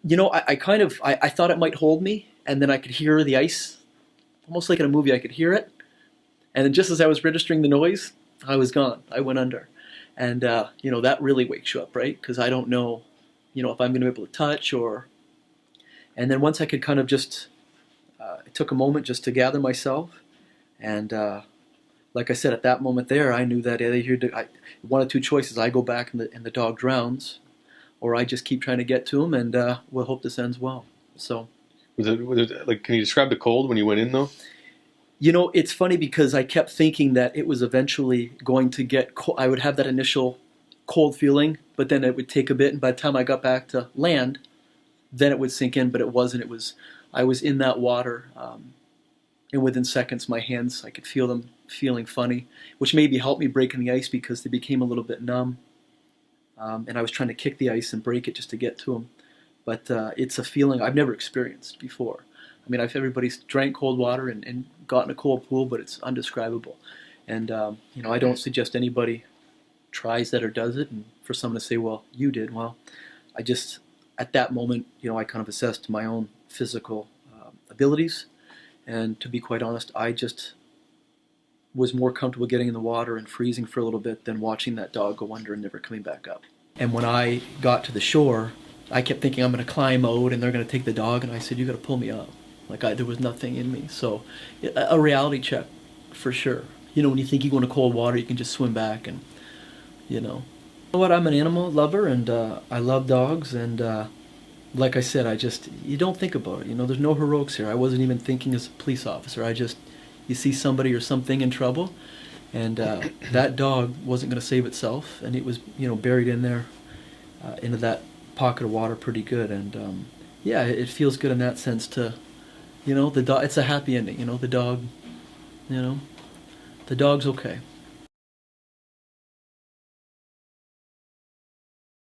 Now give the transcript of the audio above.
You know, I thought it might hold me, and then I could hear the ice, almost like in a movie. I could hear it, and then just as I was registering the noise, I was gone. I went under, and you know that really wakes you up, right? Because I don't know, you know, if I'm going to be able to touch or. And then once I could kind of just, it took a moment just to gather myself, and like I said, at that moment there, I knew that one of two choices: I go back and the dog drowns, or I just keep trying to get to him, and we'll hope this ends well. So. Was it like? Can you describe the cold when you went in though? You know, it's funny because I kept thinking that it was eventually going to get cold. I would have that initial cold feeling, but then it would take a bit, and by the time I got back to land, then it would sink in. But it wasn't. I was in that water, and within seconds, my hands, I could feel them feeling funny, which maybe helped me breaking the ice because they became a little bit numb, and I was trying to kick the ice and break it just to get to them. But it's a feeling I've never experienced before. I mean, everybody's drank cold water and got in a cold pool, but it's undescribable. And you know, I don't suggest anybody tries that or does it. And for someone to say, "Well, you did," well, I just at that moment, you know, I kind of assessed my own physical abilities, and to be quite honest, I just was more comfortable getting in the water and freezing for a little bit than watching that dog go under and never coming back up. And when I got to the shore, I kept thinking I'm going to climb out and they're going to take the dog, and I said, "You got to pull me up." There was nothing in me. So a reality check for sure. You know, when you think you go into cold water, you can just swim back, and you know. You know what? I'm an animal lover, and I love dogs, and like I said, you don't think about it. You know, there's no heroics here. I wasn't even thinking as a police officer. You see somebody or something in trouble, and that dog wasn't going to save itself, and it was, you know, buried in there, into that pocket of water pretty good, and yeah, it feels good in that sense to, you know, the dog. It's a happy ending. You know, the dog. You know, the dog's okay.